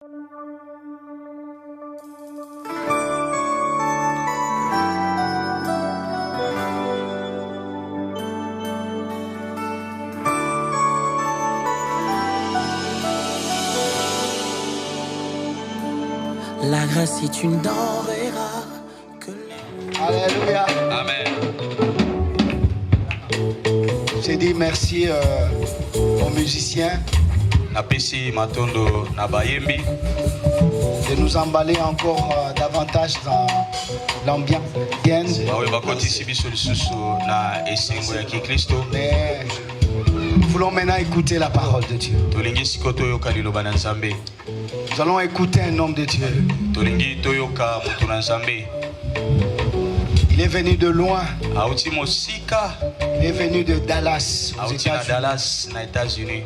La grâce est une denrée rare que Alléluia. Amen. J'ai dit merci aux musiciens Napesi matondo na bayembi de nous emballer encore davantage dans l'ambiance. bawe bakotisi biso lisusu na esengo ya Kikristo. Mais nous voulons maintenant écouter la parole de Dieu. Tolingi siko toyoka liloba na Nzambe. Nous allons écouter un homme de Dieu. Tolingi toyoka mutu na Nzambe. Il est venu de loin. Auti mosika. Il est venu de Dallas, aux Auti na États-Unis. Dallas na États-Unis.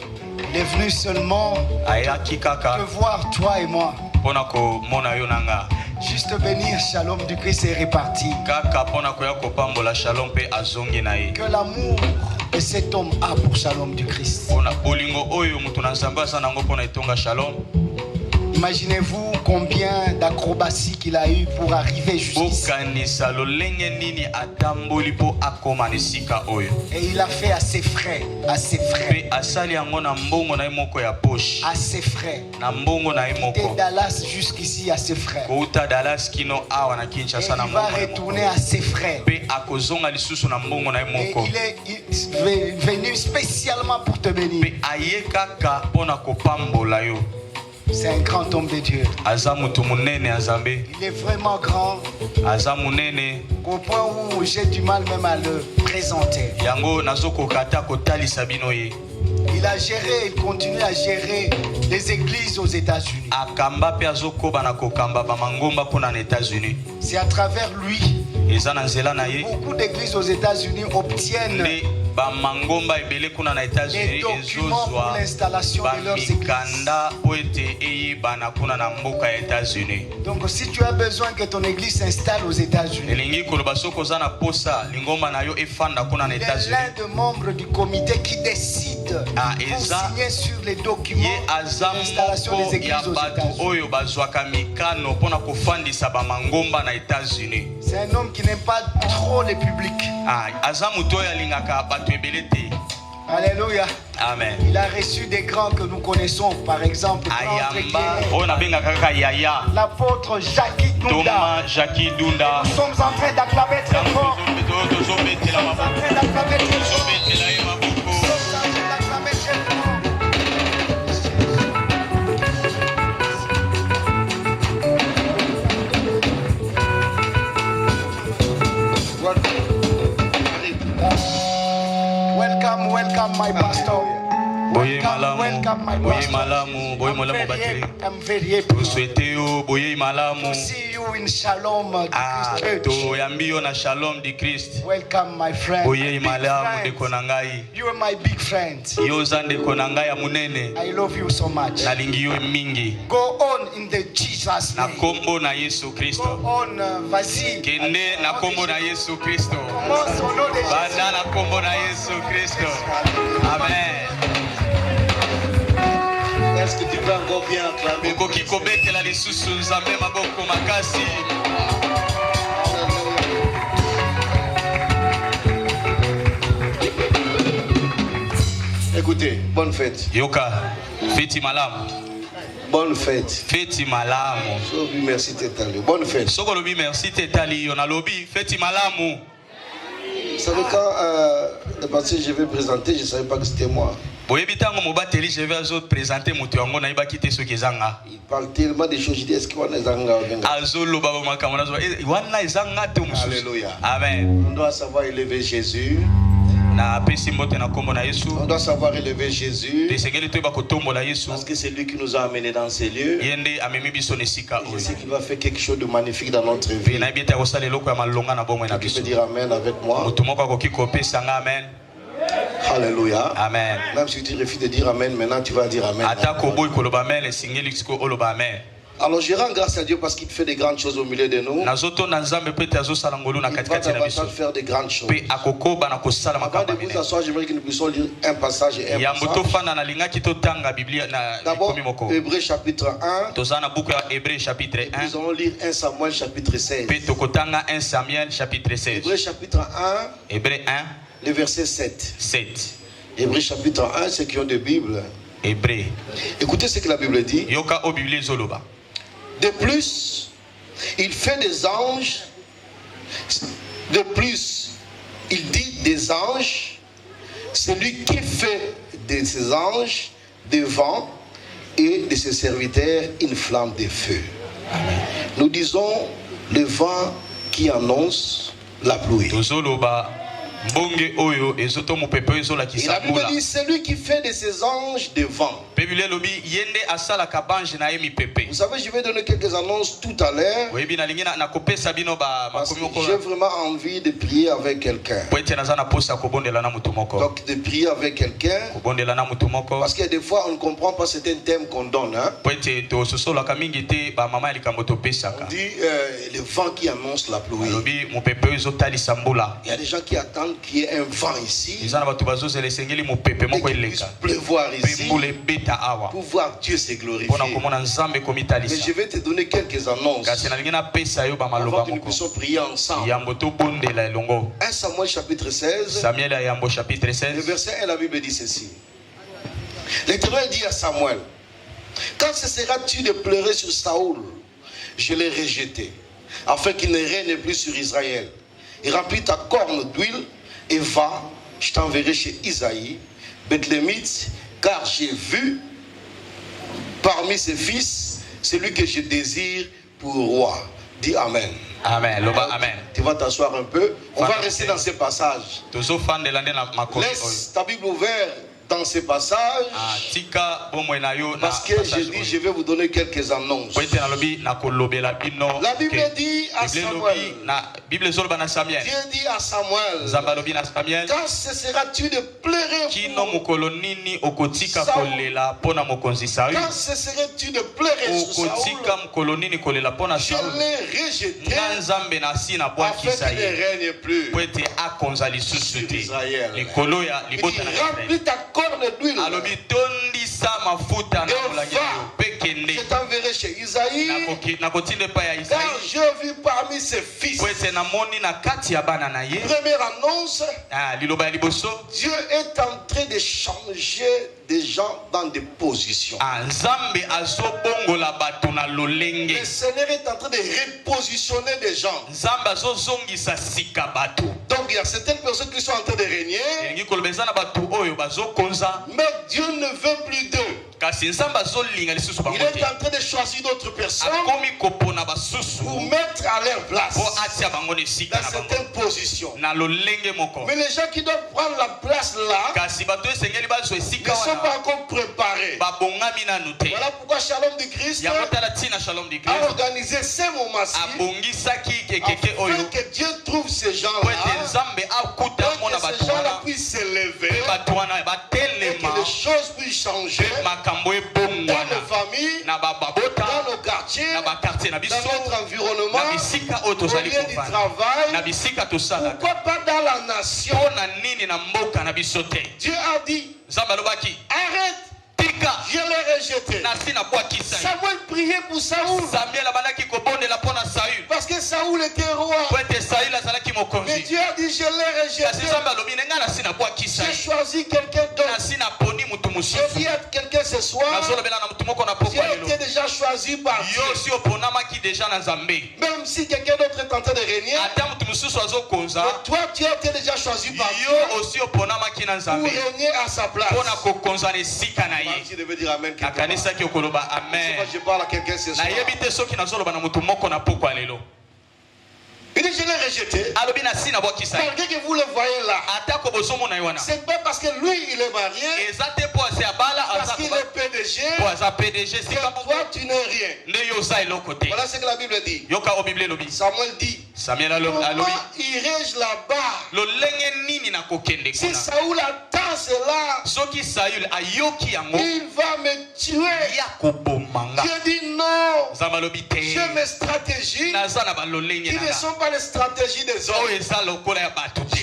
Il est venu seulement Ayaki kaka te voir, toi et moi. pona ko mona yo nanga. Juste venir, shalom du Christ est réparti. Kaka pona ko ya kopambola shalom pe azongi na ye. Que l'amour que cet homme a pour shalom du Christ. Pona bolingo oyo mutu na Nzambe asanango pona etonga shalom. Imaginez-vous combien d'acrobaties qu'il a eu pour arriver jusqu'ici. Et il a fait à ses frais, à ses frais, à ses frais. De Dallas jusqu'ici à ses frais. Et il va retourner à ses frais. Et il est venu spécialement pour te bénir. C'est un grand homme de Dieu. Il est vraiment grand. Au point où j'ai du mal même à le présenter. Il a géré, il continue à gérer les églises aux États-Unis. C'est à travers lui. Beaucoup d'églises aux États-Unis obtiennent les documents pour l'installation de leurs églises. Donc si tu as besoin que ton église s'installe aux États-Unis, il est l'un des membres du comité qui décide pour signer sur les documents de l'installation des églises aux États-Unis. C'est un homme qui n'aime pas trop les publics. Alléluia. Amen. Il a reçu des grands que nous connaissons, par exemple l'apôtre Jackie Dunda. Nous sommes en train d'acclamer très fort. Welcome, my pastor. Welcome, my pastor. I'm very happy to see you in Shalom Church. Welcome, my friend. You are my big friend. I love you so much. Go on in the Jesus name. Go on, vas-y. Commence au nom de Jésus. Amen. Est-ce que tu peux encore bien acclamer? Écoutez, bonne fête. Yoka, feti malamu. Bonne fête. Feti malamu. Sobi merci Tétali. Bonne fête. Sokolobi merci Tétali. On a lobby feti malamu. Vous savez quand le passé je vais présenter, je ne savais pas que c'était moi. Il parle tellement de choses, je dis est-ce qu'on est zanga? Alléluia. Amen. On doit savoir élever Jésus. On doit savoir élever Jésus. Parce que c'est lui qui nous a amenés dans ces lieux. Et je sais qu'il va faire quelque chose de magnifique dans notre vie. Tu peux dire Amen avec moi. Alléluia. Amen. Même si tu refuses de dire Amen, maintenant tu vas dire Amen. Alors je rends grâce à Dieu parce qu'il fait des grandes choses au milieu de nous. Il va davantage faire des grandes choses. Avant de vous asseoir, j'aimerais que nous puissions lire un passage et un passage. D'abord, Hébreux chapitre 1. Nous allons lire 1 Samuel chapitre 16. Hébreux chapitre 1. Le verset 7. Hébreux chapitre 1, ceux qui ont des Bibles. Écoutez ce que la Bible dit. De plus, il fait des anges. De plus, il dit des anges. Celui qui fait de ses anges des vents et de ses serviteurs une flamme de feu. Amen. Nous disons le vent qui annonce la pluie. Et la Bible dit celui qui fait de ses anges des vents. Vous savez, je vais donner quelques annonces tout à l'heure. Parce que j'ai vraiment envie de prier avec quelqu'un. Donc de prier avec quelqu'un. Parce que des fois on ne comprend pas certains thèmes qu'on donne. Hein? On dit le vent qui annonce la pluie. Il y a des gens qui attendent qu'il y ait un vent ici. Et qu'il puisse pleuvoir ici. Pour voir Dieu se glorifier. Mais je vais te donner quelques annonces. Avant que nous puissions prier ensemble. 1 Samuel chapitre 16. Le verset 1, la Bible dit ceci. L'Éternel dit à Samuel: quand cesseras-tu de pleurer sur Saoul? Je l'ai rejeté, afin qu'il ne règne plus sur Israël. Et remplis ta corne d'huile et va, je t'enverrai chez Isaïe, Bethlémite, car j'ai vu parmi ses fils celui que je désire pour roi. Dis Amen. Amen. Amen. Tu vas t'asseoir un peu. On va rester dans ces passages. Laisse ta Bible ouverte dans ces passages. Parce que j'ai dit, je vais vous donner quelques annonces. La Bible dit à Samuel. Dieu dit à Samuel: quand cesseras-tu de pleurer pour Saoul? Quand cesseras-tu de pleurer sur Saoul? Je l'ai rejeté afin qu'il ne règne plus sur Israël. Il remplit ta corne d'huile. Je t'enverrai chez Isaïe, car j'ai vu parmi ses fils. Première annonce, Dieu est en train de changer des gens dans des positions. Le Seigneur est en train de repositionner des gens. Donc il y a certaines personnes qui sont en train de régner, mais Dieu ne veut plus d'eux. Il est en train de choisir d'autres personnes pour mettre à leur place dans certaines positions. Mais les gens qui doivent prendre la place là ne sont pas encore préparés. Voilà pourquoi Shalom du Christ a organisé ces moments-ci afin que Dieu trouve ces gens-là, que ces gens-là puissent s'élever et que les choses puissent changer dans nos familles, dans nos quartiers, dans notre environnement, au lieu du travail, pourquoi pas dans la nation. Dieu a dit: arrête, je l'ai rejeté. Samuel priait pour Saoul, parce que Saoul était roi. Mais Dieu a dit: je l'ai rejeté, j'ai choisi quelqu'un d'autre. Je dis à quelqu'un ce soir: tu as été déjà choisi par Dieu. Même si quelqu'un d'autre est en train de régner, toi tu as été déjà choisi par Dieu pour régner à sa place. Tu devais dire Amen. Je parle à quelqu'un ce soir. Il dit: je l'ai rejeté. Malgré que vous le voyez là, c'est pas parce que lui il est marié, parce qu'il est PDG, que toi tu n'es rien. Voilà ce que la Bible dit. Samuel dit: comment irai-je là-bas si Saoul attend entend cela, il va me tuer. Dieu dit non. J'ai mes stratégies qui ne sont pas les stratégies des hommes. Je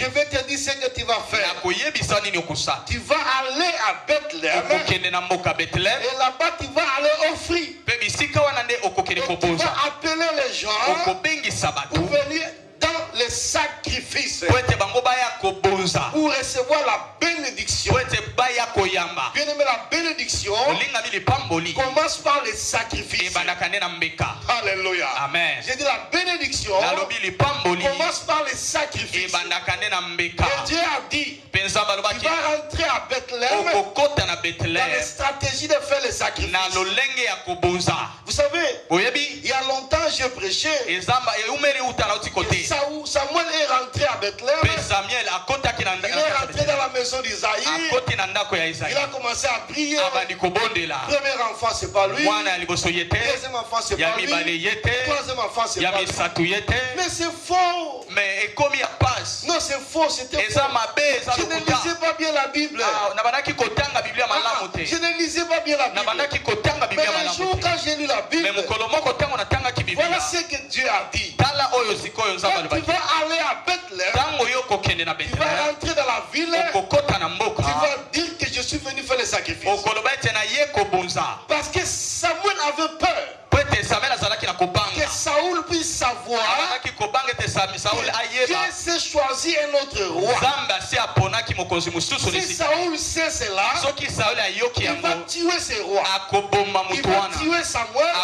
vais te dire ce que tu vas faire. Tu vas aller à Bethléem. Et là-bas, tu vas aller offrir. Et tu vas appeler les gens pour venir dans les sacrifices pour recevoir la bénédiction. Bien aimé, la bénédiction commence par les sacrifices. Alléluia. Amen. J'ai dit la bénédiction commence par les sacrifices. Et Dieu a dit, il va rentrer à Bethléem dans les stratégies de faire les sacrifices. Vous savez, il y a longtemps j'ai prêché. Samuel est rentré à Bethléem. Il est rentré dans la maison d'Isaïe. Il a commencé à prier. Premier enfant, c'est pas lui. Deuxième enfant, c'est pas lui. Troisième enfant, c'est pas lui. Mais c'est faux. Non, c'est faux. C'était faux. Je ne lisais pas bien la Bible. Je ne lisais pas bien la Bible. Mais un jour, quand j'ai lu la Bible, voilà ce que Dieu a dit. Quand tu vas aller à Bethléem, tu vas rentrer dans la ville, tu vas dire que je suis venu faire les sacrifices. Parce que Samuel avait peur que Saoul puisse savoir que Dieu s'est choisi un autre roi. Si Saoul sait cela, il va tuer ses rois. Il va tuer Samuel.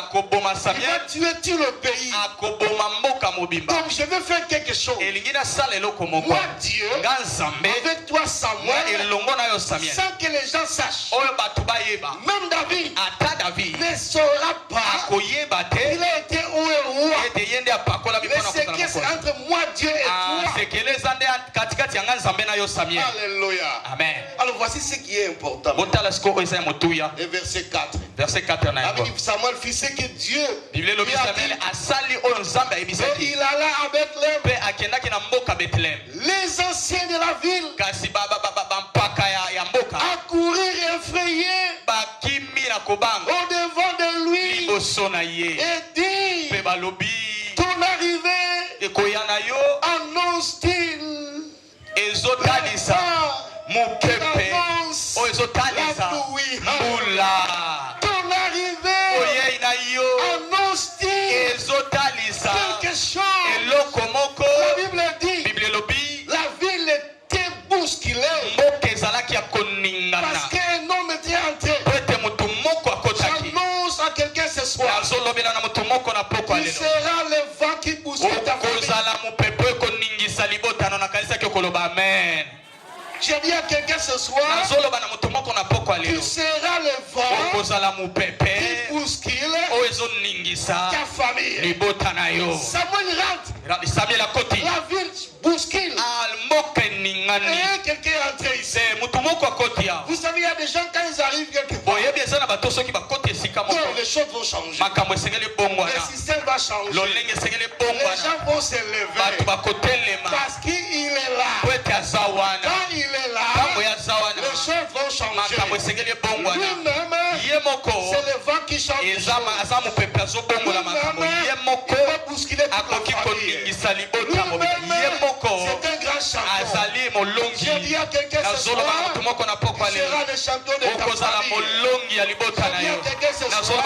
Il va tuer tout le pays. Donc je vais faire quelque chose. Moi Dieu, avec toi Samuel, sans que les gens sachent. Même David ne saura pas. Il a été où est roi. Mais c'est que c'est entre moi Dieu et toi. Alléluia. Amen. Alors voici ce qui est important. Le verset 4. Samuel fit ce que Dieu lui a dit. Et il alla à Bethléem. Les anciens de la ville accourirent effrayés au devant de lui et dit, ton arrivée annonce-t-il la pluie. Ton arrivée annonce-t-il quelque chose. La Bible dit, la ville était bousculée parce qu'un homme était entré. J'annonce à quelqu'un ce soir, il sera le vent qui bouscule ta famille. J'ai dit à quelqu'un ce soir, tu seras le vent qui bouscule ta famille. Samuel rentre, la ville bouscule. Et quelqu'un est rentré ici. Vous savez, il y a des gens quand ils arrivent quelque part, les choses vont changer. Le système va changer. Les gens vont se lever parce qu'il est là. Quand il est là, les choses vont changer. Lui-même, c'est le vent qui change. Lui-même, il va bousculer toute la famille. Lui-même, c'est un grand champion. J'ai dit à quelqu'un ce soir, il sera le champion de ta famille. J'ai dit à quelqu'un ce soir, il sera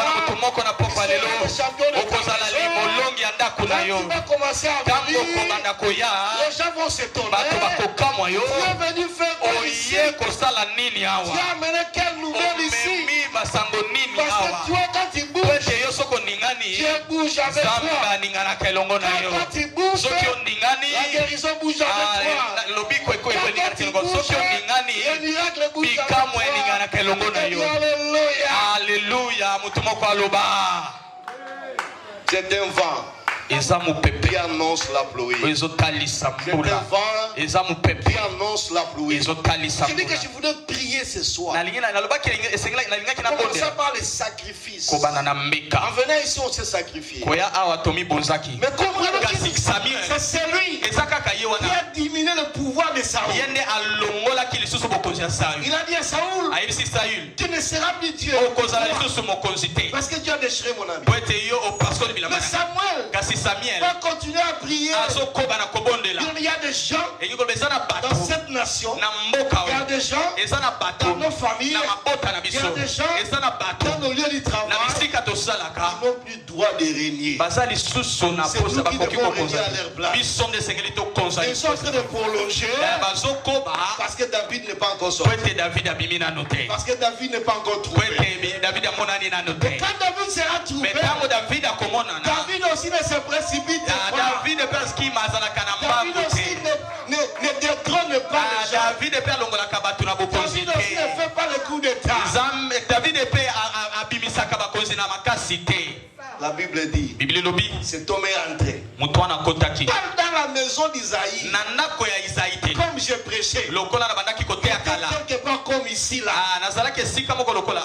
le champion de ta maison. Quand tu vas commencer à venir, les gens vont s'étonner. Tu es venu faire quoi ici? Tu as amené quelle nouvelle ici? Parce que toi, quand tu bouges, Dieu bouge avec toi. Quand tu bouges, la guérison bouge avec toi. Quand tu bouges, le miracle bouge avec toi. Alléluia. Alléluia. C'est un vent. qui annonce la pluie. Je te vends qui annonce la pluie. Je dis que je voudrais prier ce soir. Commençons par les sacrifices. En venant ici, on s'est sacrifié. Mais comprenez que c'est celui qui a diminué le pouvoir de Saoul. Il a dit à Saoul, tu ne seras plus Dieu. Parce que Dieu a déchiré mon ami. Mais Samuel va continuer à prier. Il y a des gens dans cette nation. Il y a des gens dans nos familles. Il y a des gens dans nos lieux de travail qui n'ont plus droit de régner. C'est nous qui devons régner à leur place. Ils sont en train de prolonger parce que David n'est pas encore sorti. Parce que David n'est pas encore trouvé. Et quand David sera trouvé, David aussi ne se précipite pas. David aussi ne détrône pas les gens. David aussi ne fait pas le coup d'état. La Bible dit, cet homme est entré dans la maison d'Isaïe, comme j'ai prêché, quelque part comme ici là.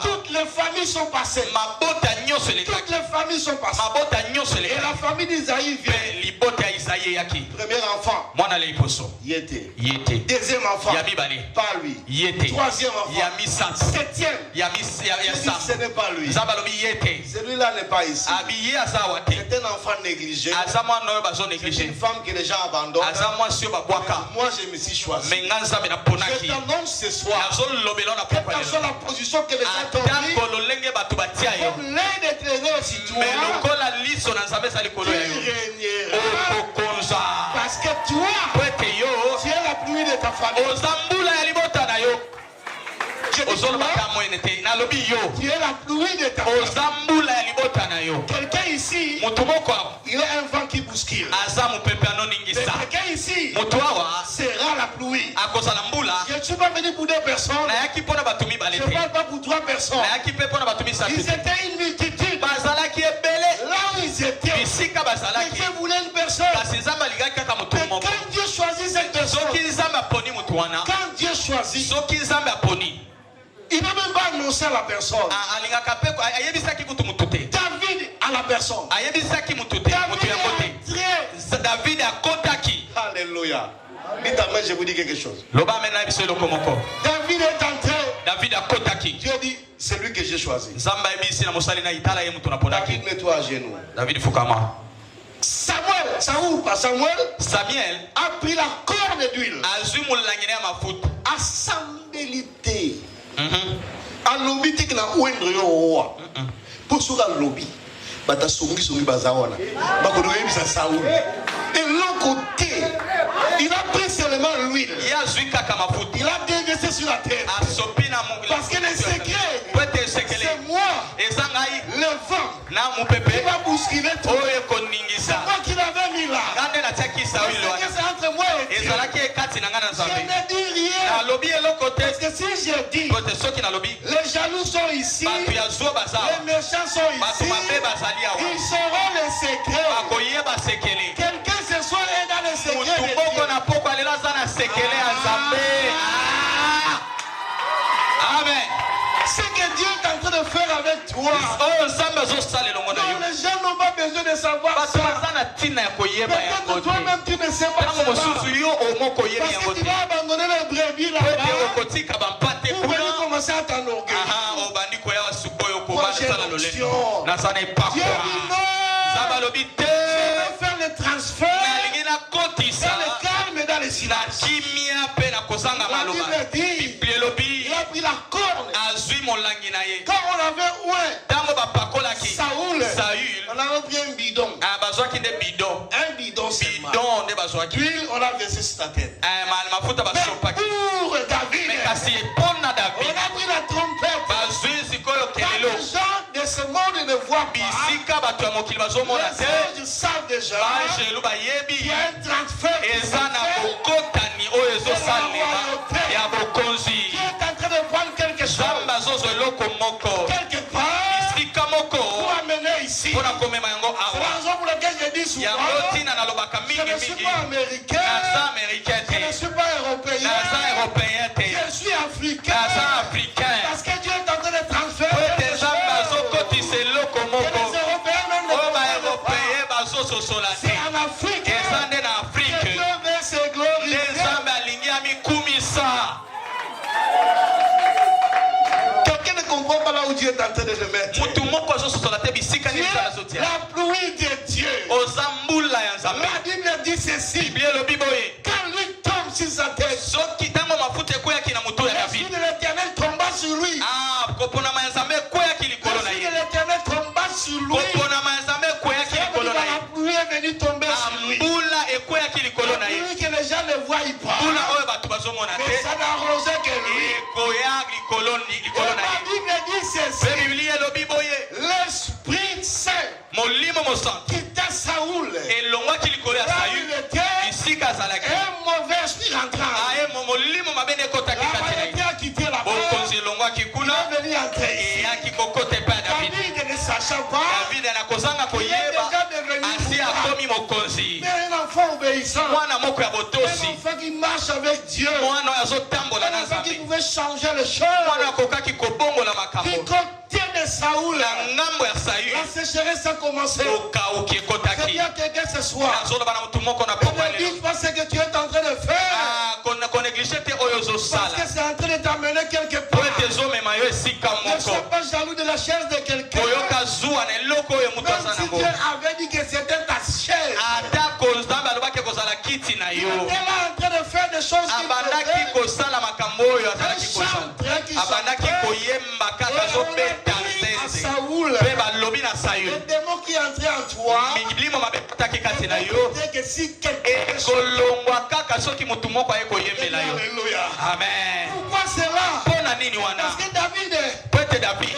Toutes les familles sont passées. Toutes les familles sont passées. Et la famille d'Isaïe vient. Premier enfant, Yété. Deuxième enfant, pas lui. Troisième enfant, septième, ce n'est pas lui. Celui-là n'est pas ici. C'est un enfant négligé. C'est une femme que les gens abandonnent. Moi je me suis choisi. Je t'annonce ce soir, quelle que soit la position que les gens t'ont mis, comme l'un des traîneurs sur toi, tu régneras. Parce que toi, tu es la pluie de ta famille. Tu es la pluie de ta famille. Quelqu'un ici, il a un vent qui bouscule. Quelqu'un ici sera la pluie. Je ne suis pas venu pour 2 personnes. Je ne parle pas pour 3 personnes. Ils étaient une multitude. Là où ils étaient, Dieu voulait une personne. Mais quand Dieu choisit cette personne, quand Dieu choisit, il n'a même pas annoncé à la personne. David à la personne. David a Kotaki. Alléluia. Dites amen, je vous dis quelque chose. David est entré. David a Kotaki. Dieu dit, c'est lui que j'ai choisi. David, mets-toi à genoux. David Fukama. Samuel a pris la corne d'huile. Assemblée. A lobby tek na wendre yo wa. Pour sur la lobby. Bata songi bazawana. Bakodo yebisa Saoul. Et l'autre côté, il a pris seulement l'huile. Il a déversé sur la terre. Parce que le secret, c'est moi. Le vent. Il va bousculer tout. C'est moi qui l'avais mis là. C'est entre moi et Dieu. Je ne dis rien. Parce que si je dis, les jaloux sont ici, les méchants sont ici, ils sauront le secret. Quelqu'un ce soir est dans le secret de Dieu. Amen. Ce que Dieu est en train de faire avec toi. Non, les gens n'ont pas besoin de savoir ça. Peut-être toi-même tu ne sais pas ça. Parce que tu vas abandonner les brebis là-bas. Vous venez commencer à t'enorgueillir. Moi j'ai l'option. Dieu dit non. Je vais faire le transfert dans le calme et dans le silence. La Bible dit, il a pris la corne. Quand on avait Saoul, on avait pris un bidon. Un bidon seulement. D'huile, on a versé sur ta tête. Mais pour David, on a pris la trompette. Quand les gens de ce monde ne voient pas, les anges savent déjà qu'il y a un transfert qui est en train de prendre quelque chose quelque part pour amener ici. C'est la raison pour laquelle je dis souvent. Je ne suis pas américain. Je ne suis pas européen. Je suis africain. Parce que Dieu est en train de transférer les choses. Et les Européens même c'est en Afrique que Dieu veut se glorifier. Quelqu'un ne comprend pas là où Dieu est en train de le mettre. La pluie de Dieu. La Bible dit ceci. Quand lui tombe sur sa tête, l'Esprit de l'Éternel tomba sur lui. L'Esprit de l'Éternel tomba sur lui. La pluie est venue tomber sur lui. La pluie que les gens ne voient pas. Mais ça n'arrosait que lui. La Bible dit ceci. L'Esprit Saint qui était Saoul. Il était un mauvais esprit rentrant. La vérité a quitté la bas. Il est venu entrer ici. David ne sachant pas. Il est déjà devenu mais un enfant obéissant. Un enfant qui marche avec Dieu. Un enfant qui pouvait changer les choses. Du côté de Saoul, la sécheresse a commencé. C'est bien quelqu'un ce soir. Ne dis pas ce que tu es en train de faire. Parce que c'est en train de t'amener quelque part. Ne sois pas jaloux de la chaise de quelqu'un. Même si Dieu avait dit que c'était ta chaise. Il est là en train de faire des choses qui le démon qui est entré en toi, que si quelqu'un Amen. Pourquoi cela? Parce que David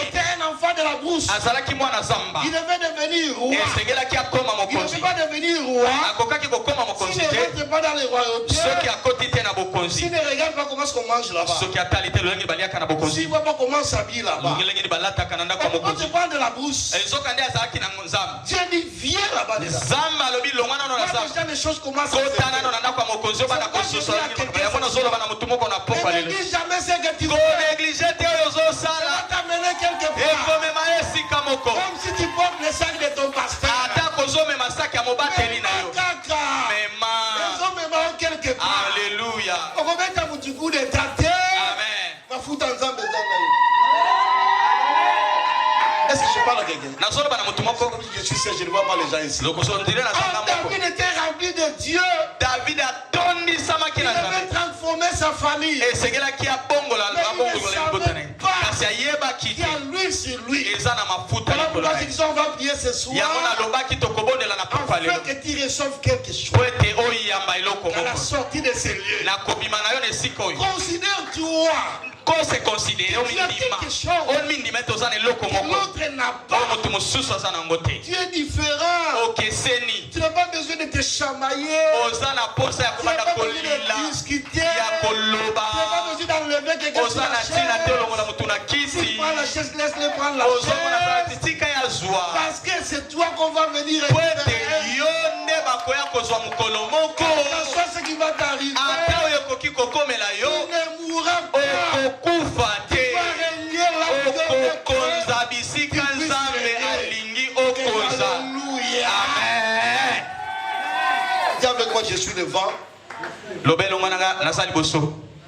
était un enfant de la brousse. Il devait devenir roi. Il ne peut pas devenir roi s'il ne rentre pas dans les royautés. S'il ne regarde pas comment on mange là-bas. S'il ne voit pas comment on s'habille là-bas. On te parle de la brousse. Dieu dit viens là-bas. Déjà les choses commencent à se faire. Ne néglige jamais ce que tu fais. Ça va t'amener quelque part. Comme si tu portes le sac de ton pasteur. Quelque part. Alléluia. On va mettre un petit coup de tâté. Amen. Va foutre ensemble. Est-ce que je parle à quelqu'un? Je suis seul, je ne vois pas les gens ici. David était rempli de Dieu. Il avait transformé sa famille. Mais il ne savait pas qu'il y a l'huile sur lui. Voilà pourquoi ils disent on va prier ce soir. Afin que tu reçoives quelque chose. À la sortie de ces lieux. Considère-toi. L'autre n'a pas. Tu es différent. Tu n'as pas besoin de te chamailler. Tu n'as pas besoin de discuter. Tu n'as pas besoin d'enlever quelque chose de la chaise. Si tu prends la chaise, laisse-le prendre la chaise. Parce que c'est toi qu'on va venir récupérer. Ce qui va t'arriver, tu ne mourras pas. Tu vas régner Alléluia. Amen. Dis avec moi, je suis le vent.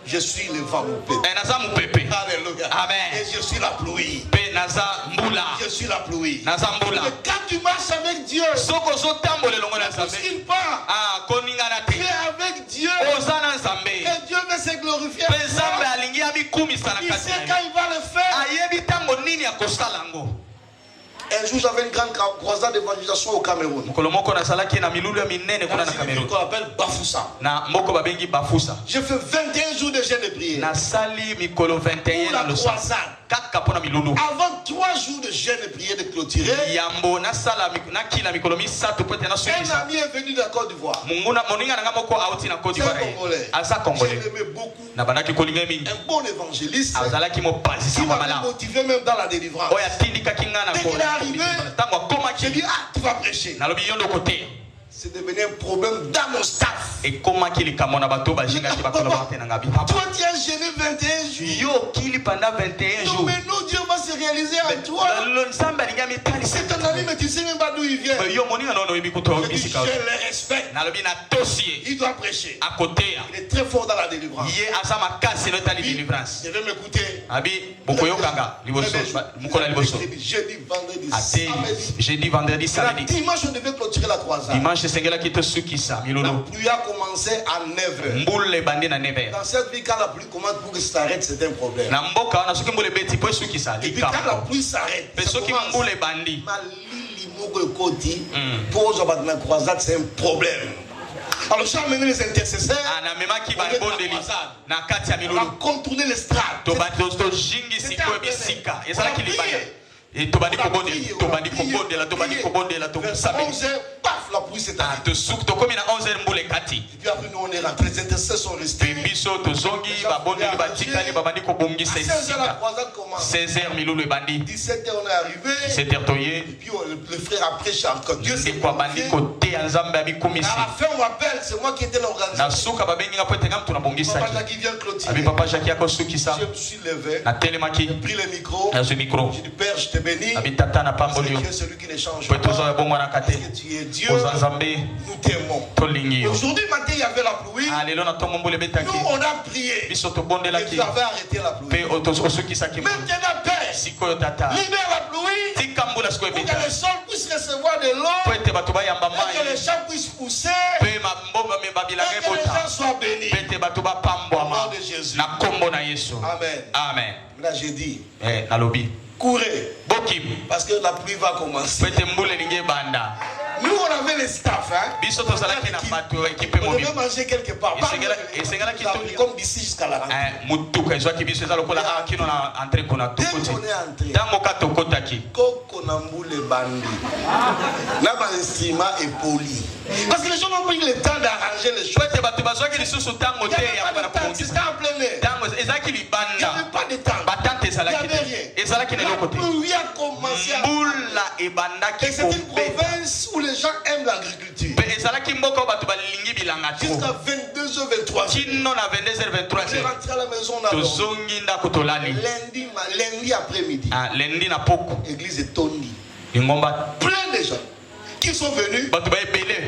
Je suis le vent, mon pépé. Alléluia. Amen. Et je suis la pluie. Je suis la pluie. Et quand tu marches avec Dieu, il part. Tu es avec Dieu. Et Dieu veut se glorifier. Il sait quand il va le faire. Un jour, j'avais une grande croisade d'évangélisation au Cameroun. Qu'on appelle Bafoussa. J'ai fait 21 jours de jeûne et prière. Pour la croisade. Avant 3 jours de jeûne et prière de clôturer, un ami est venu de la Côte d'Ivoire. C'est un Congolais. Je l'aimais beaucoup. Un bon évangéliste. Qui m'a motivé même dans la délivrance. Dès qu'il est arrivé, j'ai dit, ah, tu vas prêcher. c'est devenu un problème dans mon staff. Et comment qu'il est comme on a bateau, bajinga qui va collaborer dans la vie. Toi, tu as gêné 21 jours. Yo, qui est pendant 21 jours. Non, mais nous, Dieu va se réaliser en toi. C'est ton ami, mais tu sais même pas d'où il vient. Je le respecte. Il doit prêcher. À côté. Il est très fort dans la délivrance. Je vais m'écouter. Jeudi, vendredi, samedi. Dimanche, on devait clôturer la croisade. Dimanche, c'est là qui te soukisa. La pluie a commencé à 9h. Dans cette vie, quand la pluie commence pour que ça s'arrête, c'est un problème. Et puis quand la pluie s'arrête, pour la croisade, c'est un problème. Alors, j'ai amené les intercesseurs. On va contourner les strates. Et Tobani Kobonde, paf, la pluie s'est arrêtée. Et puis après, nous on est rentrés, les intercesseurs sont restés. À 16h, la croisade commence. 16h, 17h, on est arrivé. Et puis le frère a prêché encore. Dieu s'est confié. À la fin, on m'appelle, c'est moi qui étais l'organisateur. Papa Jackie vient clôturer. Je me suis levé. J'ai pris le micro. J'ai dit, Père, je te bénis. C'est celui qui ne change pas. Parce que tu es Dieu. Nous t'aimons. Aujourd'hui matin, il y avait la pluie. Nous, on a prié. Et tu avais arrêté la pluie. Maintenant, Père, libère la pluie. Pour que le sol puisse recevoir de l'eau. Et que les champs puissent pousser. Et que les gens soient bénis. Au nom de Jésus. Amen. Amen. Là, j'ai dit. Courez. Parce que la pluie va commencer. Nous, on avait les staffs. On devait manger quelque part. Comme d'ici jusqu'à la rentrée. Dès qu'on est entré, Kokonamboule Bandi. Là, l'instrument est poli. Parce que les gens n'ont pas eu le temps d'arranger les choses. Il n'y avait pas de temps. C'était en plein air. Il n'y avait pas de temps. Il n'y avait rien. La pluie a commencé à... Et c'est une province où les gens aiment l'agriculture. Jusqu'à 22h, 23h. Je suis rentré à la maison. Lundi après-midi. L'église est Tondi. Plein de gens qui sont venus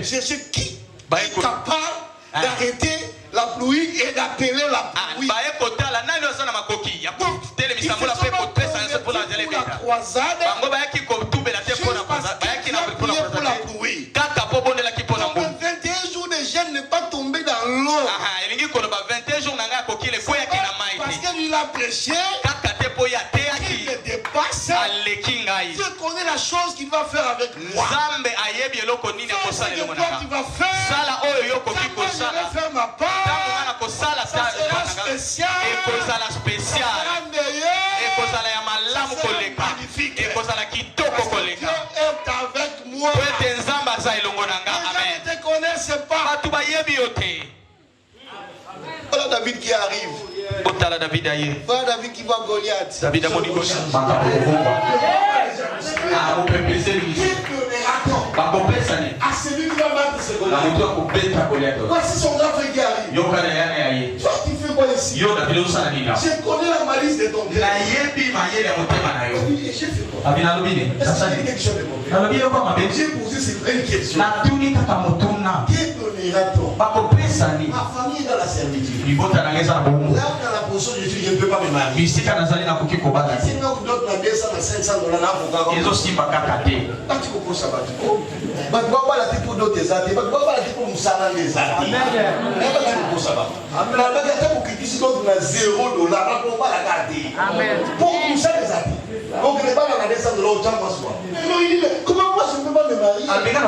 chercher qui est capable d'arrêter la pluie et d'appeler la pluie. Ils se sont pour la croisade. Pour la pluie. 21 jours de jeûne n'est pas tombé dans l'eau. Parce qu'il a prêché. Il me dépasse. Dieu connaît la chose qu'il va faire avec moi. C'est ce que toi tu vas faire. Moi je vais faire ma part. Ça sera spécial. Ça sera meilleur. Ça sera magnifique. Dieu est avec moi. Les gens ne te connaissent pas. Voilà David qui arrive. Voilà David qui voit Goliath. David a mon niveau. À celui qui va battre ce Goliath. Voici son grand frère qui arrive. Toi tu fais quoi ici? Je connais la malice de ton père. J'ai fait quoi? Est-ce qu'il y a quelque chose de mauvais? J'ai posé cette vraie question. Qui donnera-t-on? Ma famille est dans la servitude. Là dans la position je suis, je ne peux pas me marier. Si d'autres m'ont dit ça dans 500 $, là tu peux ça. Pour d'autres ati bakubaba la tipo musala les ati neba tu ko saba amna bagata ukitisi donc na $0 bakubaba la kati amen pour musala les ati donc ne pas la descendre de l'autre moi soit non il dit comment moi je ne peux pas me marier avec la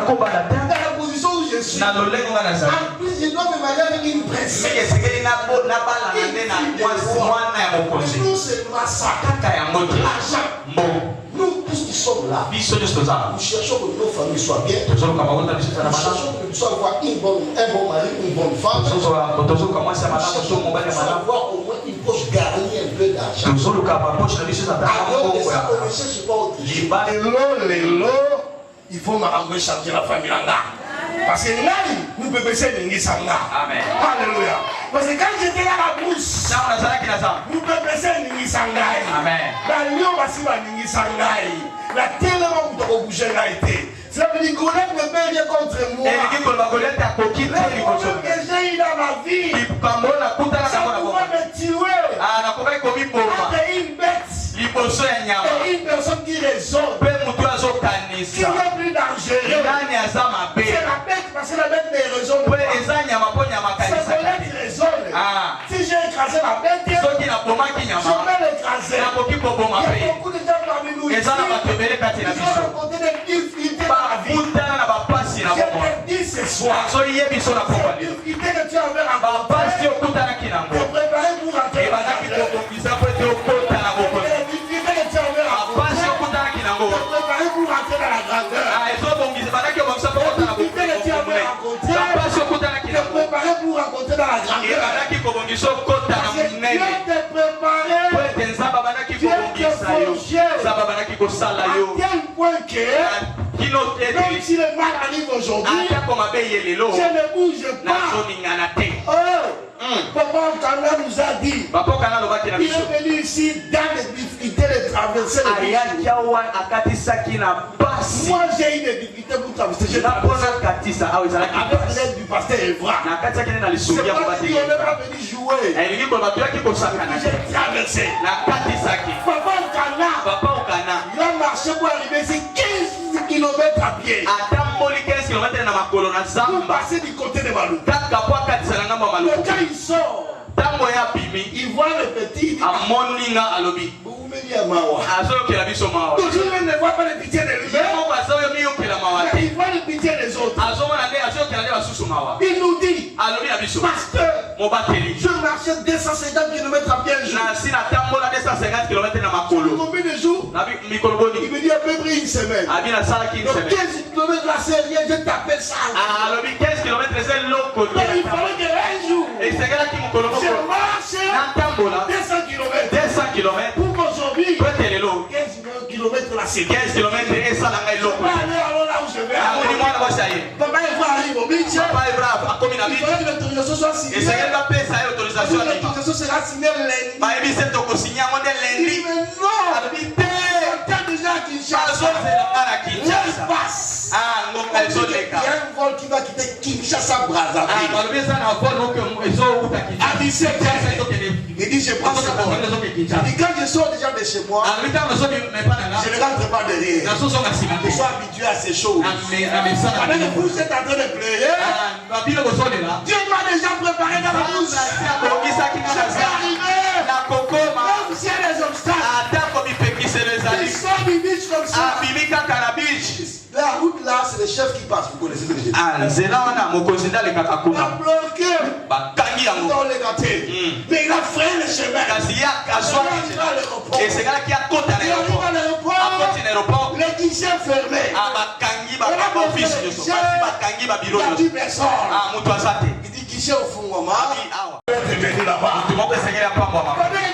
position où je suis na lolengo ngana ça en plus je dois me marier avec une princesse mais c'est que na bala na mwana ya mokonzi nous c'est massacre ya moto nous tous qui sommes là, nous cherchons que nos familles soient bien. Nous cherchons que nous soyons avoir un bon mari, une bonne femme. Nous cherchons avoir au moins une poche garnie un peu d'argent. Alors, ça, on ne cherche pas autre chose. Il faut m'arranger changer la famille là. Parce que nous pouvons baisser les Nisanga. Alléluia. Parce que quand j'étais à la brousse, nous pouvons baisser les Nisanga. Amen. Dans l'Union, on va les Nisanga. La tellement où tu as bougé là été. Ça veut dire que Goliath ne peut rien contre moi. Le problème que j'ai eu dans ma vie, ça pourrait me tuer. Entre une bête et une personne qui raisonne. Qui est plus dangereux. C'est la bête parce que la bête ne raisonne pas. C'est Goliath raisonne. Si j'ai écrasé la bête, je vais l'écraser. Il y a beaucoup de gens parmi nous ici. Ils ont rencontré des difficultés dans la vie. Je te dis ce soir, ces difficultés que tu avais rencontrées, te préparer pour rentrer dans la grandeur. Les difficultés que tu avais rencontrées, te préparer pour rentrer dans la grandeur. Les difficultés que tu avais rencontrées, te préparer pour rentrer dans la grandeur. Parce que Dieu te préparait, Dieu te forgeait, à tel point que même si le mal arrive aujourd'hui, je ne bouge pas. Papa Okana nous a dit, il est venu ici dans les difficultés de traverser les difficultés. Moi j'ai eu des difficultés pour traverser. Je avec l'aide du pasteur Evra. C'est pas dit qu'on n'est pas venu jouer. J'ai traversé. Papa Okana, il a marché pour arriver ici 15 km à pied. Pour passer du côté de Malou. Le gars il sort. Il voit le petit. Toujours il ne voit pas le pitié de lui. Il voit le pitié des autres. Il nous dit, pasteur, je marchais 250 km à pied un jour. Combien de jours? Il me dit à peu près une semaine. Donc 15 km là c'est rien, je t'appelle ça. Donc il fallait que un jour, je marche 200 km. Pour qu'aujourd'hui, 15 km là c'est 15 km et ça n'a je vais aller alors là où je vais aller. Papa Evra arrive au beach. Il faudrait que l'autorisation soit signée. L'autorisation sera signée lundi. Il dit mais non, on t'a déjà à Kinshasa. Laisse passe. Il y a un vol qui va quitter Kinshasa Brazzaville à 17h. Il dit je prends ce vol. Il dit quand je sors déjà de chez moi, je ne rentre pas derrière. Je suis habitué à ces choses. Pendant que vous êtes en train de pleurer, Dieu m'a déjà préparé dans la bouche. Je vais arriver. Même s'il y a des obstacles, ils sont bibiches comme ça. La route là, c'est le chef qui passe. Vous connaissez ce que j'ai dit. Il a bloqué dans les gâtés. Mais il a frayé le chemin. Il arrive à l'aéroport. Les guichets fermés. Il a 10 personnes. Il dit guichet au fond, maman. Il est venu là-bas. Pendant que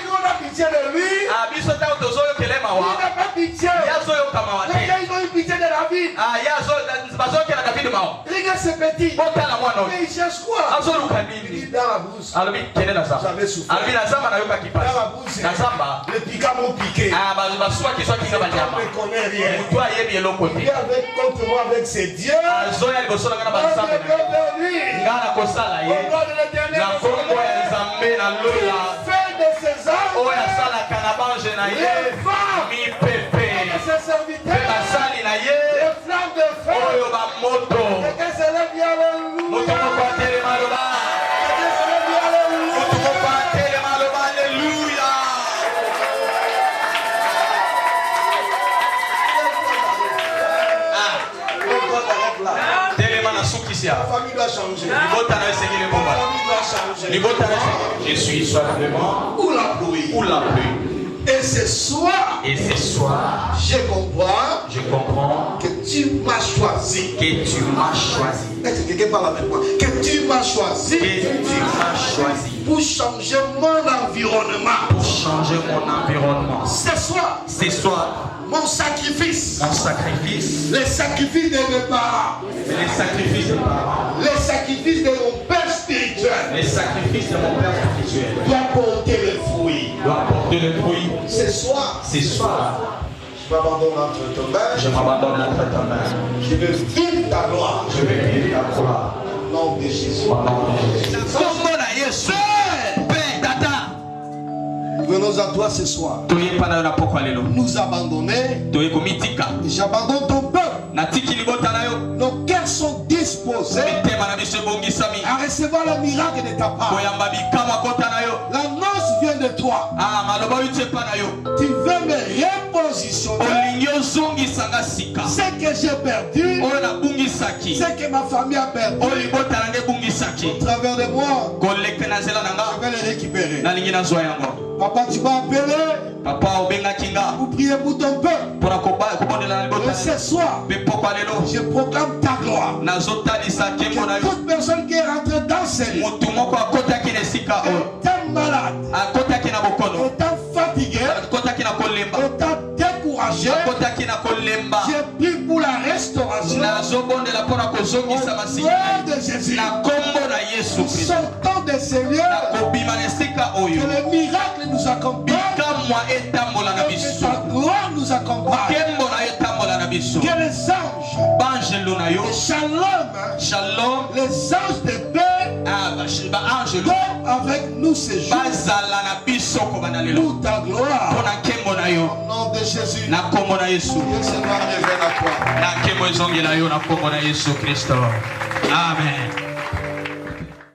nous on a pitié de lui, il n'a pas pitié. Les gens ils ont eu pitié de la vie. Regarde ce petit. Mais il cherche quoi? Il dit dans la brousse. J'avais souffert. Dans la brousse, les piquants m'ont piqué. Je ne connais rien. Il est contre moi avec ses dieux. Au nom de l'Éternel, fait de ses âmes les femmes de ses serviteurs, les flammes de feu, et que se lève bien alléluia. La famille doit changer. La famille doit changer. Je suis simplement ou la pluie. Et ce soir, je comprends que tu m'as choisi. Est-ce que quelqu'un parle avec moi? Que tu m'as choisi. Pour changer mon environnement. Ce soir, mon sacrifice. Les sacrifices de mes parents. Les sacrifices de mon père spirituel. Doit porter le fruit. Ce soir. Je m'abandonne entre tes mains. Je veux vivre ta gloire. Au nom de Jésus. Venons à toi ce soir. Nous abandonner. J'abandonne ton peuple. Nos cœurs sont disposés à recevoir le miracle de ta part. L'annonce vient de toi. Tu veux me repositionner. Ce que j'ai perdu, ce que ma famille a perdu, au travers de moi, je vais le récupérer. Papa, tu m'as appelé pour prier pour ton peuple. Et ce soir, je proclame ta gloire. Que toute personne qui est rentrée dans ces lieux, étant malade, étant fatigué, étant découragé, j'ai pris pour la restauration. Au nom de Jésus, sortons de ces lieux, que le miracle nous accompagne, que ta gloire nous accompagne, que les anges Shalom, les anges de paix dorment avec nous ce jour pour ta gloire. Au nom de Jésus, que ce soit révélé à toi. Amen.